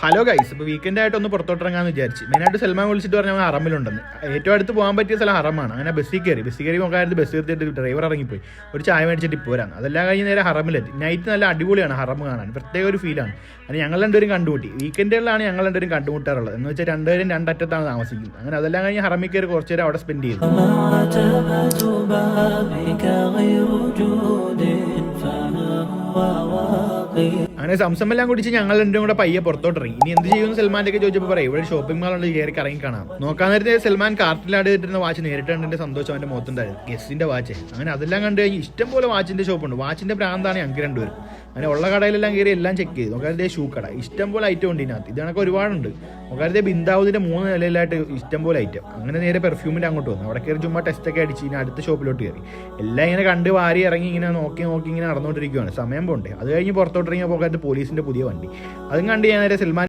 Hello guys, ഇപ്പോൾ weekend ആയിട്ട് ഒന്ന് പുറത്തോട്ടിറങ്ങാമെന്ന് വിചാരിച്ചു. മെയിനായിട്ട് സൽമാൻ വിളിച്ചിട്ട് പറഞ്ഞാൽ ഹറമിലുണ്ടെന്ന്. ഏറ്റവും അടുത്ത് പോകാൻ പറ്റിയ സ്ഥലം ഹറമാണ്. അങ്ങനെ ബസ്സിൽ കയറി നോക്കാനായിട്ട് ബസ് നിർത്തിയിട്ട് ഡ്രൈവർ ഇറങ്ങിപ്പോയി. ഒരു ചായ മേടിച്ചിട്ട് ഇപ്പോൾ വരാം. അതെല്ലാം കഴിഞ്ഞ് നേരെ ഹറമിലെത്തി. നൈറ്റ് നല്ല അടിപൊളിയാണ് ഹറം കാണാൻ, പ്രത്യേക ഒരു ഫീലാണ്. അങ്ങനെ ഞങ്ങൾ രണ്ടുപേരും കണ്ടുമുട്ടി. വീക്കെൻഡുകളിലാണ് ഞങ്ങൾ രണ്ടുപേരും കണ്ടുമുട്ടാറുള്ളത്. എന്ന് വെച്ചാൽ രണ്ടുപേരും രണ്ടറ്റത്താണ് താമസിക്കുന്നത്. അങ്ങനെ അതെല്ലാം കഴിഞ്ഞ് ഹറമിൽ കയറി കുറച്ച് നേരം അവിടെ സ്പെൻഡ് ചെയ്തു. അങ്ങനെ സംസമെല്ലാം കുടിച്ച് ഞങ്ങൾ രണ്ടും കൂടെ പയ്യെ പുറത്തോട്ടിറങ്ങി. ഇനി എന്ത് ചെയ്യുമെന്ന് സൽമാൻ്റെ ഒക്കെ ചോദിച്ചപ്പോൾ പറയും ഇവിടെ ഷോപ്പിംഗ് മാൾ ഉണ്ട്, കയറി കറങ്ങി കാണാം. നോക്കാൻ നേരത്തെ സൽമാൻ കാർട്ടിലാട് കിട്ടുന്ന വാച്ച് നേരിട്ട് കണ്ടിട്ട് സന്തോഷം അവൻ്റെ മുഖത്തുണ്ടായിരുന്നു. ഗസ്റ്റിൻ്റെ വാച്ച്. അങ്ങനെ അതെല്ലാം കണ്ടു കഴിഞ്ഞ് ഇഷ്ടം പോലെ വാച്ചിൻ്റെ ഷോപ്പുണ്ട്. വാച്ചിൻ്റെ ഭ്രാന്താണ് ഞങ്ങൾക്ക് രണ്ടുപേരും. അങ്ങനെ ഉള്ള കടയിലെല്ലാം കയറി എല്ലാം ചെക്ക് ചെയ്തു. നോക്കാതെ ഷൂ കട ഇഷ്ടം പോലെ ഐറ്റം ഉണ്ട് ഇതിനകത്ത്. ഇതിനൊക്കെ ഒരുപാടുണ്ട്. നോക്കാതെ ബിന്ദാവുദിൻ്റെ 3 നിലയിലായിട്ട് ഇഷ്ടം പോലെ ഐറ്റം. അങ്ങനെ നേരെ പെർഫ്യൂമിൻ്റെ അങ്ങോട്ട് വന്നു. അവിടെ കയറി ചുമ്മാ ടെസ്റ്റൊക്കെ അടിച്ച് ഇനി അടുത്ത ഷോപ്പിലോട്ട് കയറി. എല്ലാം ഇങ്ങനെ കണ്ട് വാരി ഇറങ്ങി ഇങ്ങനെ നോക്കി ഇങ്ങനെ നടന്നുകൊണ്ടിരിക്കുകയാണ്. സമയം പോണ്ടേ. അത് കഴിഞ്ഞ് പുറത്തോട്ടിറങ്ങിയ പോകാത്ത പോലീസിൻ്റെ പുതിയ വണ്ടി. അതും കണ്ട് ഞാൻ നേരെ സൽമാൻ